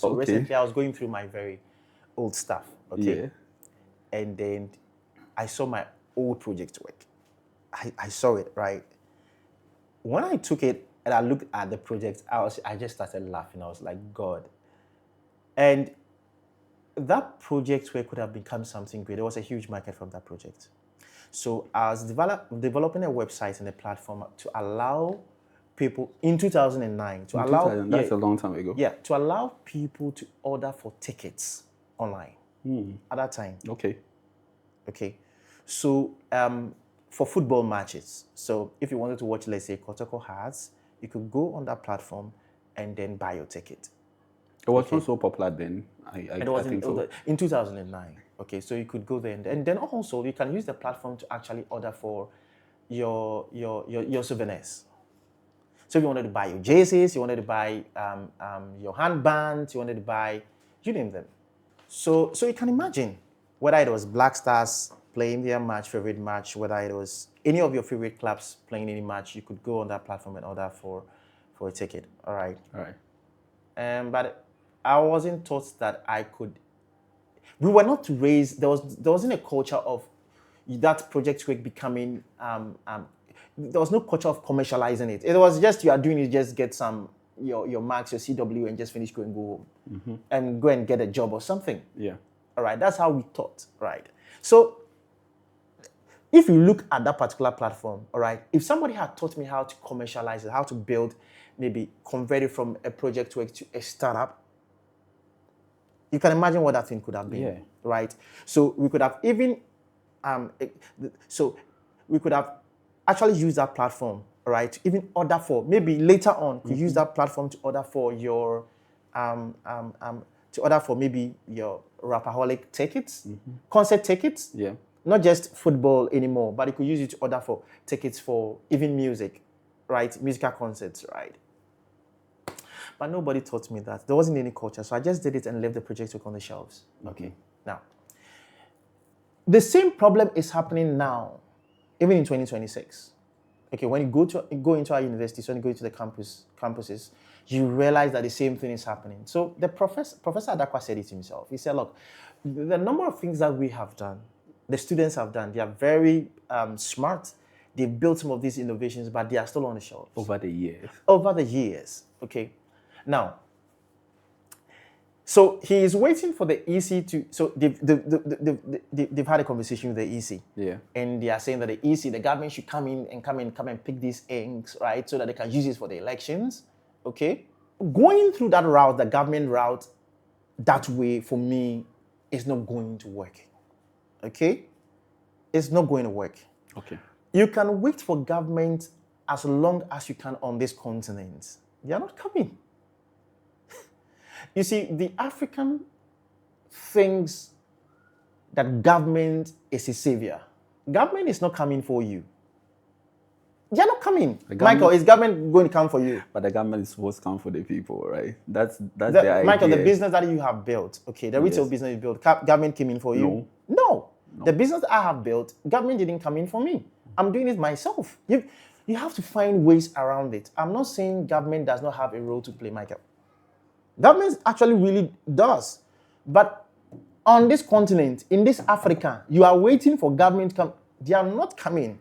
So Okay. recently I was going through my very old stuff, okay? Yeah. And then I saw my old project work. I saw it, right? When I took it and I looked at the project, I just started laughing. I was like, God. And that project where could have become something great. There was a huge market from that project. So I was developing a website and a platform to allow people in 2009 to In allow 2000, that's a long time ago. to allow people to order for tickets online at that time. Okay. Okay, so for football matches, so if you wanted to watch, let's say Kotoko Hearts, you could go on that platform and then buy your ticket. It was not so popular then. I It was think so. in 2009. Okay, so you could go there, and then also you can use the platform to actually order for your souvenirs. So if you wanted to buy your jerseys, you wanted to buy your handbands, you wanted to buy, you name them. So you can imagine whether it was Black Stars playing their favorite match, whether it was any of your favorite clubs playing any match, you could go on that platform and order for a ticket. All right. All right. But I wasn't taught that I could. We were not raised. There wasn't a culture of that project work becoming. There was no culture of commercializing it. It was just you are doing it, just get some your marks, your CW, and just finish, go and go home, and go and get a job or something. Yeah. All right, that's how we thought. Right. So if you look at that particular platform, all right, if somebody had taught me how to commercialize it, how to build, maybe convert it from a project work to a startup, you can imagine what that thing could have been. Yeah. Right. So we could have even, so we could have actually used that platform, right, to even order for, maybe later on, you use that platform to order for your, to order for maybe your Rapaholic tickets, concert tickets. Yeah. Not just football anymore, but you could use it to order for tickets for even music, right? Musical concerts, right? But nobody taught me that. There wasn't any culture. So I just did it and left the project work on the shelves. Okay. Now, the same problem is happening now, even in 2026. Okay, when you go into our universities, when you go into the campuses, you realize that the same thing is happening. So the Professor Adakwa said it himself. He said, look, the number of things that we have done, the students have done, they are very smart. They've built some of these innovations, but they are still on the shelves. Over the years. Over the years, okay? Now, so he is waiting for the EC to, so they've had a conversation with the EC. Yeah. And they are saying that the EC, the government should come and pick these inks, right? So that they can use it for the elections, okay? Going through that route, the government route, that way, for me, is not going to work, okay? It's not going to work. Okay. You can wait for government as long as you can on this continent. They are not coming. You see, the African thinks that government is a savior. Government is not coming for you. They are not coming. Michael, is government going to come for you? But the government is supposed to come for the people, right? That's the idea. Michael, the business that you have built, okay, the retail business you built, government came in for you? No. The business that I have built, government didn't come in for me. I'm doing it myself. You have to find ways around it. I'm not saying government does not have a role to play, Michael. Government actually really does. But on this continent, in this Africa, you are waiting for government to come. They are not coming.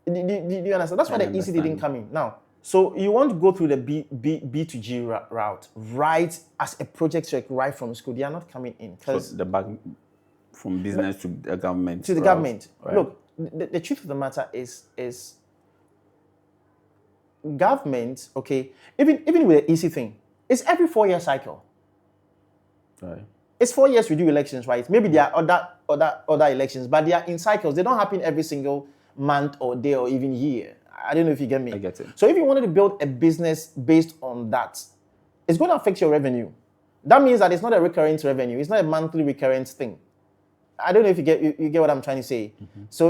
Do you understand? That's why the EC didn't come in. Now, so you want to go through the B2G route, right, as a project check right from school. They are not coming in. So the back from business to the government. To the government. Right? Look, the truth of the matter is government, okay, even with the EC thing, it's every 4-year cycle. Right. It's 4 years we do elections, right? Maybe there are other elections, but they are in cycles. They don't happen every single month or day or even year. I don't know if you get me. I get it. So if you wanted to build a business based on that, it's going to affect your revenue. That means that it's not a recurrent revenue. It's not a monthly recurrent thing. I don't know if you get what I'm trying to say. Mm-hmm. So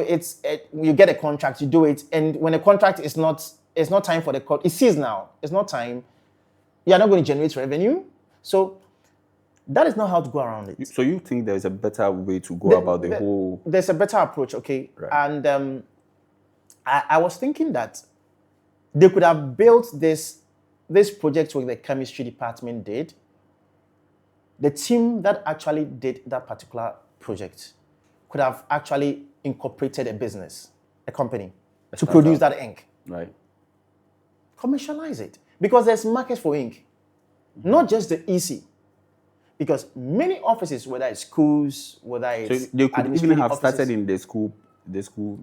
you get a contract, you do it, and when a contract is not time for the court, it's seasonal. It's not time. You're not going to generate revenue. So that is not how to go around it. So you think there's a better way to go about the whole... There's a better approach, okay? Right. And I was thinking that they could have built this project where the chemistry department did, the team that actually did that particular project could have actually incorporated a business, a company, to produce that ink. Right. Commercialize it. Because there's market for ink. Not just the EC. Because many offices, whether it's schools, whether it's So they could even administrative have offices, started in the school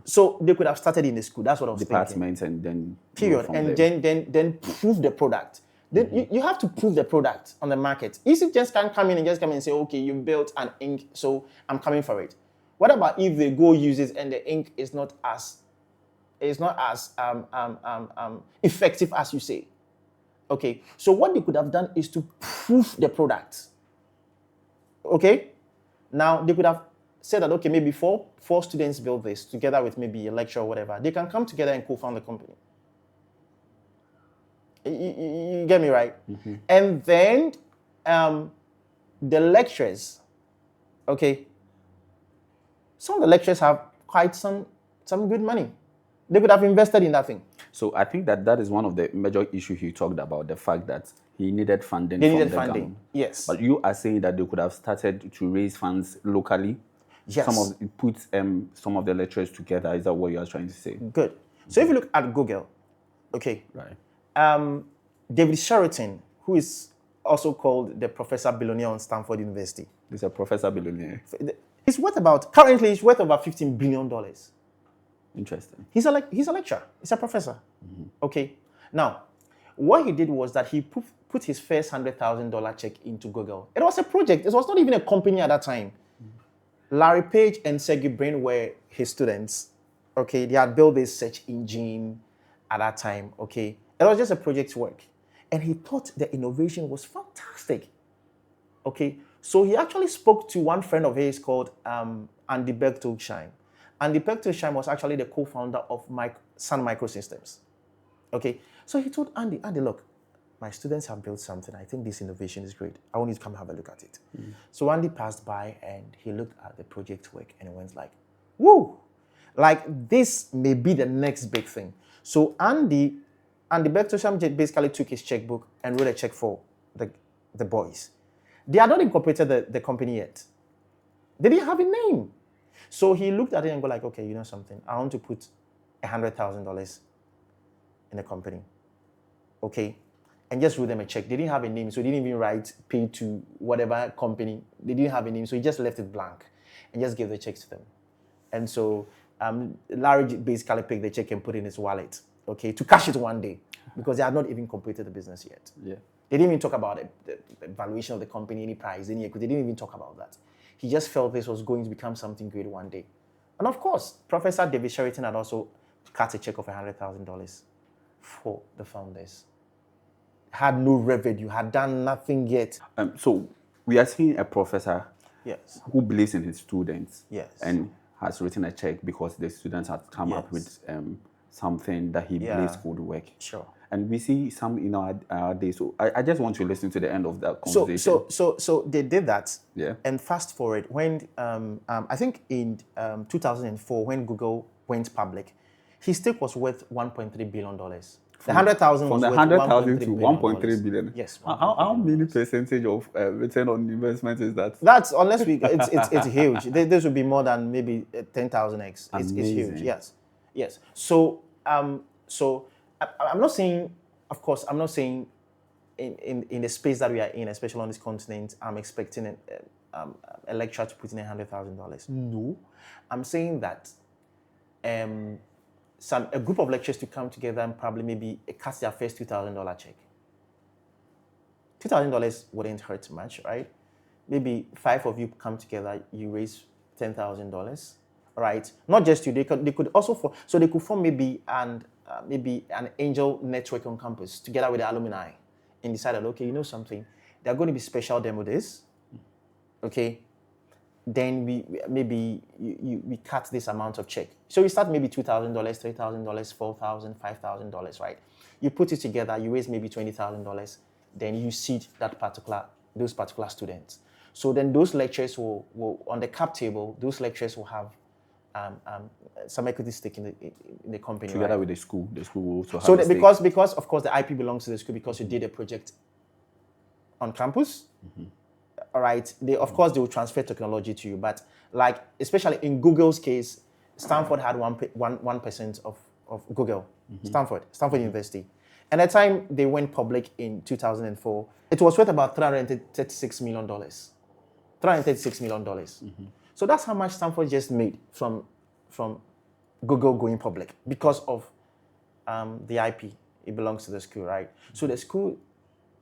so they could have started in the school. That's what I was thinking. departments and then go Period. from And there. then prove the product. Then you have to prove the product on the market. Easy just can't come in and say, okay, you built an ink, so I'm coming for it. What about if they go use it and the ink is not as effective as you say? Okay, so what they could have done is to prove the product. Okay, now they could have said that, okay, maybe four students build this together with maybe a lecturer or whatever. They can come together and co-found the company. You get me right? And then the lecturers, okay, some of the lecturers have quite some good money. They could have invested in that thing. So I think that is one of the major issues he talked about, the fact that he needed funding. They from needed the funding, government. yes. But you are saying that they could have started to raise funds locally. Yes. Put some of the lecturers together. Is that what you are trying to say? Good. So if you look at Google, okay, Right. David Sheraton, who is also called the Professor Billionaire on Stanford University. He's a professor billionaire. Currently he's worth about $15 billion. Interesting. He's a lecturer. He's a professor. Okay. Now, what he did was that he put his first $100,000 check into Google. It was a project. It was not even a company at that time. Larry Page and Sergey Brin were his students. Okay. They had built this search engine at that time. Okay. It was just a project work. And he thought the innovation was fantastic. Okay. So he actually spoke to one friend of his called Andy Berchtesgaden. Andy Berchtesgaden was actually the co-founder of Sun Microsystems. Okay, so he told Andy, look, my students have built something. I think this innovation is great. I want you to come have a look at it. So Andy passed by and he looked at the project work and he went like, whoa, like this may be the next big thing. So Andy Berchtesgaden basically took his checkbook and wrote a check for the boys. They had not incorporated the company yet. They didn't have a name. So he looked at it and go like, okay, you know something? I want to put $100,000 in the company. Okay? And just wrote them a check. They didn't have a name, so they didn't even write pay to whatever company. They didn't have a name, so he just left it blank and just gave the check to them. And so Larry basically picked the check and put it in his wallet, okay, to cash it one day because they had not even completed the business yet. Yeah. They didn't even talk about the valuation of the company, any price, any equity. They didn't even talk about that. He just felt this was going to become something great one day. And of course, Professor David Sheraton had also cut a check of $100,000 for the founders. Had no revenue, had done nothing yet. So we are seeing a professor Yes. who believes in his students. Yes. And has written a check because the students had come up with something that he believes could work. Sure. And we see some in our day. So I just want to listen to the end of that conversation. So they did that. Yeah. And fast forward, when I think in 2004, when Google went public, his stake was worth $1.3 billion. The 100,000 From was the worth 100,000 to $1.3 1.3 billion. Yes. How many percentage of return on investment is that? That's unless it's huge. This would be more than maybe 10,000x. It's huge. Yes. So I'm not saying, of course, I'm not saying in the space that we are in, especially on this continent, I'm expecting a lecturer to put in $100,000. No, I'm saying that a group of lecturers to come together and probably maybe cast their first $2,000 check. $2,000 wouldn't hurt much, right? Maybe 5 of you come together, you raise $10,000, right? Not just you. They could also they could form maybe an angel network on campus together with the alumni, and decided, okay, you know something, there are going to be special demo days, okay? Then we cut this amount of check. So you start maybe $2,000, $3,000, $4,000, $5,000, right? You put it together, you raise maybe $20,000, then you seed those particular students. So then those lecturers will on the cap table, those lecturers will have some equity stake in the company. Together right? with the school will also have so a stake. because of course the IP belongs to the school because you did a project on campus. all right, they of course they will transfer technology to you, but like especially in Google's case, Stanford had 1% of Google. Stanford University. And at the time they went public in 2004, it was worth about $336 million. $336 million. So that's how much Stanford just made from Google going public because of the IP. It belongs to the school, right? So the school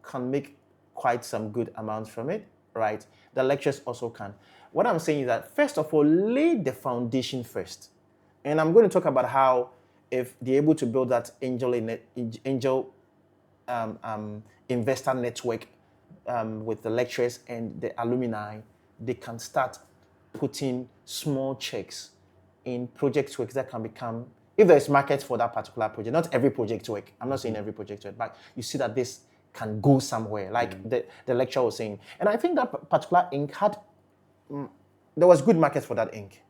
can make quite some good amounts from it, right? The lecturers also can. What I'm saying is that, first of all, lay the foundation first. And I'm going to talk about how if they're able to build that angel investor network with the lecturers and the alumni, they can start putting small checks in project works that can become, if there's market for that particular project, not every project work, I'm not saying every project work, but you see that this can go somewhere, like the lecturer was saying. And I think that particular ink there was good market for that ink.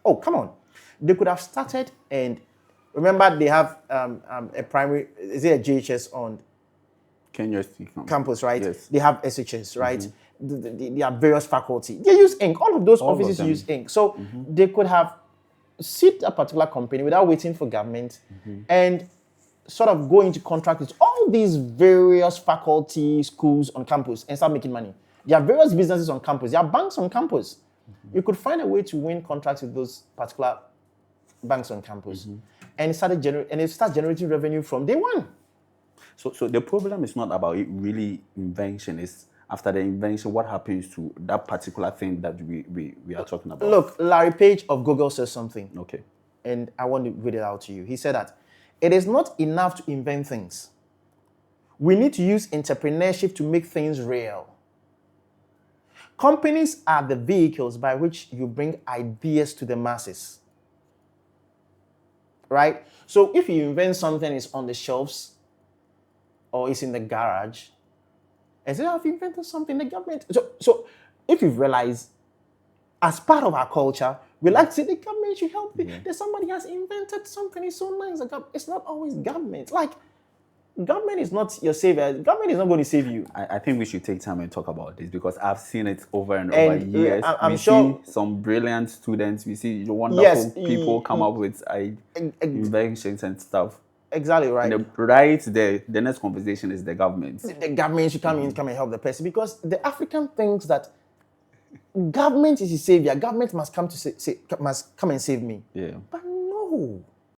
Oh, come on. They could have started, and remember they have a primary, is it a JHS on Kenya campus, right? Yes. They have SHS, right? They have various faculty. They use ink. All of those offices use ink. So they could have seat a particular company without waiting for government and sort of go into contract with all these various faculty schools on campus and start making money. There are various businesses on campus. There are banks on campus. You could find a way to win contracts with those particular banks on campus, and it starts generating revenue from day one. So the problem is not about it really invention. It's after the invention, what happens to that particular thing that we are talking about. Look, Larry Page of Google says something. Okay. And I want to read it out to you. He said that it is not enough to invent things. We need to use entrepreneurship to make things real. Companies are the vehicles by which you bring ideas to the masses. Right? So if you invent something, it's on the shelves or it's in the garage, and say, I've invented something, the government. So if you've realized, as part of our culture, we like to say the government should help me. There's somebody has invented something, it's so nice. It's not always government. Like, government is not your savior. Government is not going to save you. I think we should take time and talk about this because I've seen it over and over years. I'm sure see some brilliant students. We see wonderful people come up with inventions and stuff. Exactly right. And the next conversation is the government. The government should come and help the person because the African thinks that government is his savior. Government must come and save me. Yeah. But no.